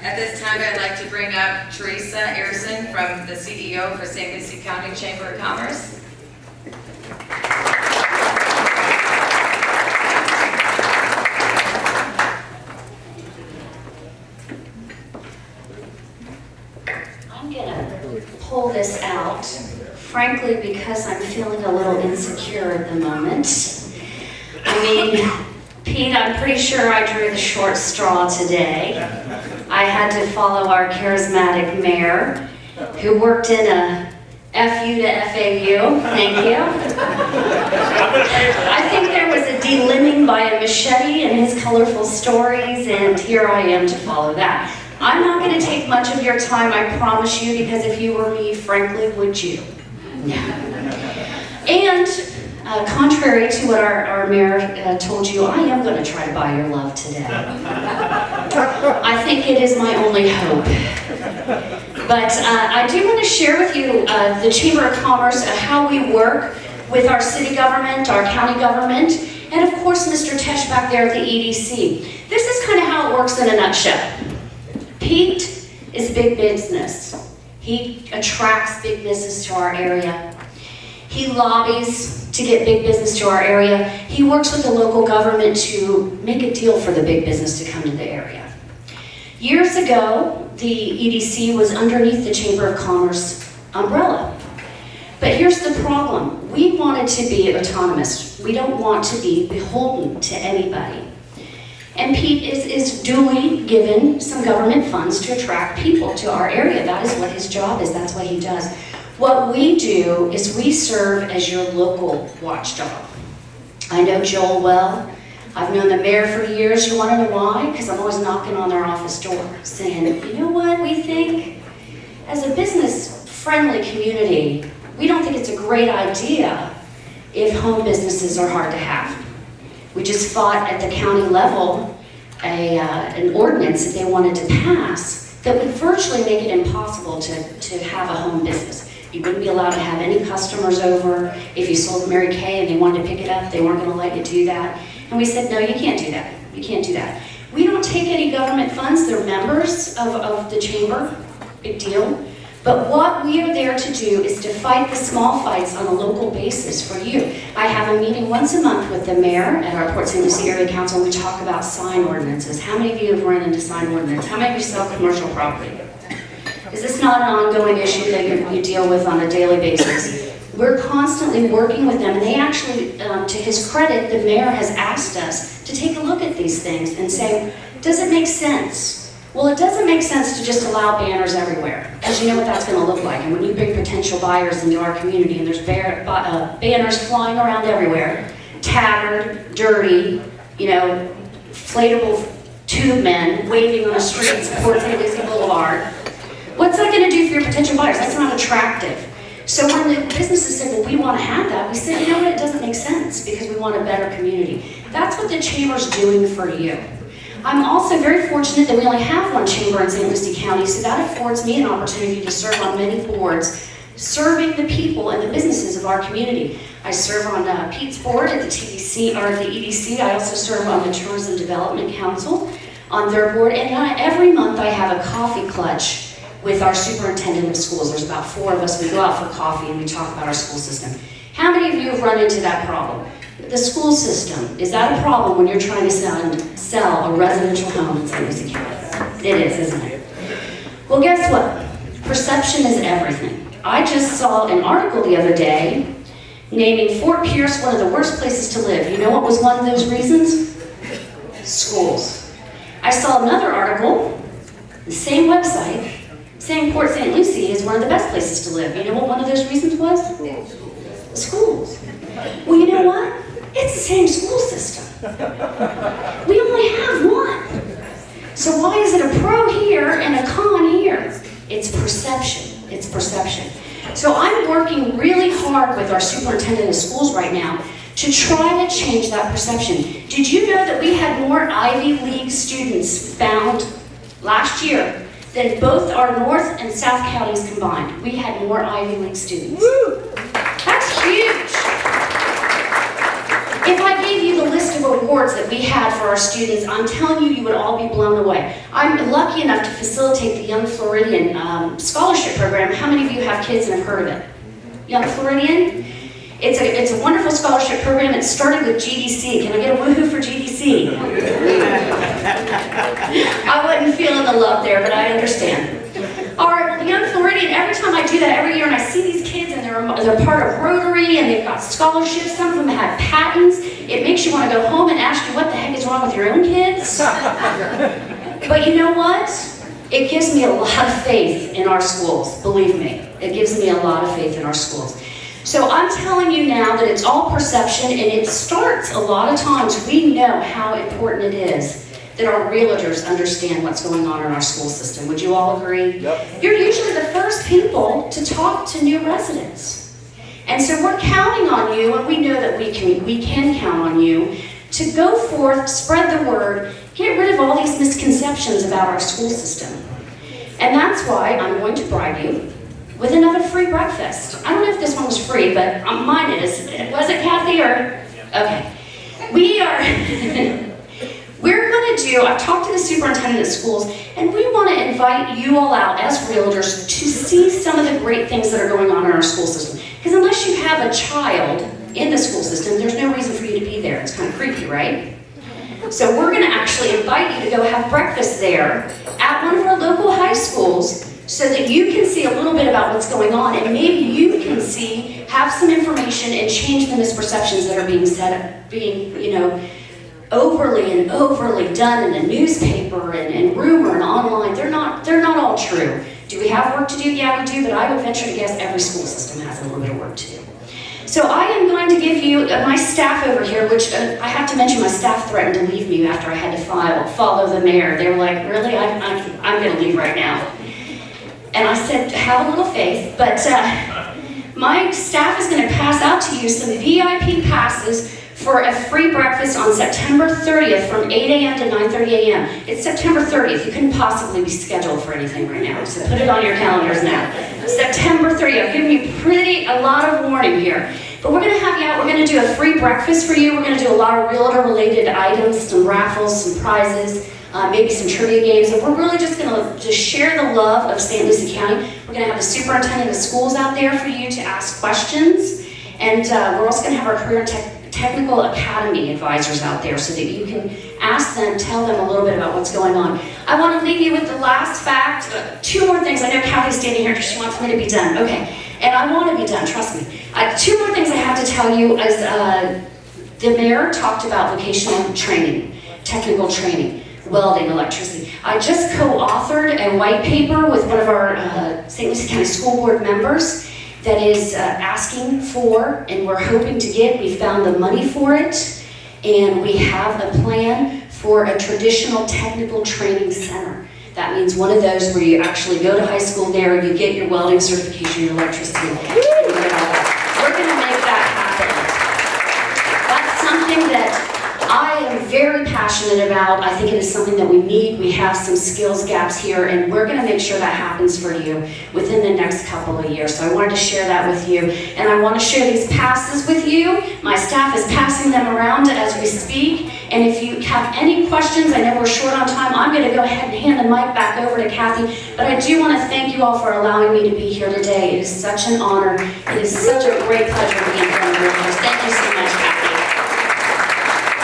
At this time, I'd like to bring up Terissa Aronson from the CEO for St. Lucie County Chamber of Commerce. I'm gonna pull this out, frankly, because I'm feeling a little insecure at the moment. I mean, Pete, I'm pretty sure I drew the short straw today. I had to follow our charismatic mayor, who worked in a FU to FAU, thank you. I think there was a delimbing by a machete in his colorful stories, and here I am to follow that. I'm not going to take much of your time, I promise you, because if you were me, frankly, would you? And contrary to what our mayor told you, I am going to try to buy your love today. I think it is my only hope. But I do want to share with you the Chamber of Commerce, how we work with our city government, our county government, and of course Mr. Tesh back there at the EDC. This is kind of how it works in a nutshell. Pete is big business. He attracts big business to our area. He lobbies to get big business to our area. He works with the local government to make a deal for the big business to come to the area. Years ago, the EDC was underneath the Chamber of Commerce umbrella. But here's the problem. We wanted to be autonomous. We don't want to be beholden to anybody. And Pete is duly given some government funds to attract people to our area. That is what his job is. That's what he does. What we do is we serve as your local watchdog. I know Joel well. I've known the mayor for years. You want to know why? Because I'm always knocking on their office door saying, you know what we think? As a business-friendly community, we don't think it's a great idea if home businesses are hard to have. We just fought at the county level an ordinance that they wanted to pass that would virtually make it impossible to have a home business. You wouldn't be allowed to have any customers over. If you sold Mary Kay and they wanted to pick it up, they weren't going to let you do that. And we said, no, you can't do that. You can't do that. We don't take any government funds. They're members of the chamber. Big deal. But what we are there to do is to fight the small fights on a local basis for you. I have a meeting once a month with the mayor at our Port St. Lucie Area Council. We talk about sign ordinances. How many of you have run into sign ordinance? How many of you sell commercial property? Is this not an ongoing issue that you deal with on a daily basis? We're constantly working with them, and they actually, to his credit, the mayor has asked us to take a look at these things and say, does it make sense? Well, it doesn't make sense to just allow banners everywhere, because you know what that's going to look like. And when you bring potential buyers into our community and there's banners flying around everywhere, tattered, dirty, inflatable tube men waving on the streets of Port St. Lucie Boulevard, what's that going to do for your potential buyers? That's not attractive. So when the businesses said, well, we want to have that, we said, you know what, it doesn't make sense because we want a better community. That's what the chamber's doing for you. I'm also very fortunate that we only have one chamber in St. Lucie County, so that affords me an opportunity to serve on many boards, serving the people and the businesses of our community. I serve on Pete's board at the TDC or the EDC. I also serve on the Tourism Development Council on their board, and every month I have a coffee clutch with our superintendent of schools. There's about 4 of us. We go out for coffee and we talk about our school system. How many of you have run into that problem? The school system, is that a problem when you're trying to sell a residential home in St. Lucie County? It is, isn't it? Well, guess what? Perception is everything. I just saw an article the other day naming Fort Pierce one of the worst places to live. You know what was one of those reasons? Schools. I saw another article, the same website, saying Port St. Lucie is one of the best places to live. You know what one of those reasons was? Schools. Well, you know what? It's the same school system. We only have one. So why is it a pro here and a con here? It's perception. It's perception. So I'm working really hard with our superintendent of schools right now to try to change that perception. Did you know that we had more Ivy League students found last year than both our North and South counties combined? We had more Ivy League students. Woo! That's huge. If I gave you the list of rewards that we had for our students, I'm telling you, you would all be blown away. I'm lucky enough to facilitate the Young Floridian Scholarship Program. How many of you have kids and have heard of it? Young Floridian? It's a wonderful scholarship program. It started with GDC. Can I get a woohoo for GDC? I wasn't feeling the love there, but I understand. Our Young Floridian, every time I do that every year and I see these kids and they're part of Rotary and they've got scholarships, some of them have patents, it makes you want to go home and ask you what the heck is wrong with your own kids. But you know what? It gives me a lot of faith in our schools, believe me. It gives me a lot of faith in our schools. So I'm telling you now that it's all perception, and it starts a lot of times. We know how important it is that our realtors understand what's going on in our school system. Would you all agree? Yep. You're usually the first people to talk to new residents. And so we're counting on you, and we know that we can count on you to go forth, spread the word, get rid of all these misconceptions about our school system. And that's why I'm going to bribe you with another free breakfast. I don't know if this one was free, but mine is. Was it, Kathy, or? Okay. We're going to do, I've talked to the superintendent of schools, and we want to invite you all out as realtors to see some of the great things that are going on in our school system. Because unless you have a child in the school system, there's no reason for you to be there. It's kind of creepy, right? So we're going to actually invite you to go have breakfast there at one of our local high schools so that you can see a little bit about what's going on, and maybe you can see, have some information and change the misperceptions that are being overly done in the newspaper and rumor and online. They're not all true. Do we have work to do? Yeah, we do, but I would venture to guess every school system has a little bit of work to do. So I am going to give you my staff over here, which I have to mention my staff threatened to leave me after I had to follow the mayor. They were like, really? I'm going to leave right now. And I said, have a little faith, but my staff is going to pass out to you some VIP passes for a free breakfast on September 30th from 8 a.m. to 9:30 a.m. It's September 30th. You couldn't possibly be scheduled for anything right now, so put it on your calendars now. September 30th. I've given you a lot of warning here. But we're going to have you out. We're going to do a free breakfast for you. We're going to do a lot of realtor-related items, some raffles, some prizes, maybe some trivia games. And we're really just going to share the love of St. Lucie County. We're going to have the superintendent of schools out there for you to ask questions. And we're also going to have our career and technical academy advisors out there so that you can ask them, tell them a little bit about what's going on. I want to leave you with the last fact. Two more things. I know Kathy's standing here because she wants me to be done. Okay. And I want to be done, trust me. Two more things I have to tell you is the mayor talked about vocational training, technical training, welding, electricity. I just co-authored a white paper with one of our St. Lucie County School Board members that is asking for, and we're hoping to get, we found the money for it, and we have a plan for a traditional technical training center. That means one of those where you actually go to high school there, you get your welding certification, your electricity, and you get all that. We're going to make that happen. That's something that I am very passionate about. I think it is something that we need. We have some skills gaps here, and we're going to make sure that happens for you within the next couple of years. So I wanted to share that with you, and I want to share these passes with you. My staff is passing them around as we speak, and if you have any questions, I know we're short on time, I'm going to go ahead and hand the mic back over to Kathy, but I do want to thank you all for allowing me to be here today. It is such an honor. It is such a great pleasure to be in front of you. Thank you so much, Kathy.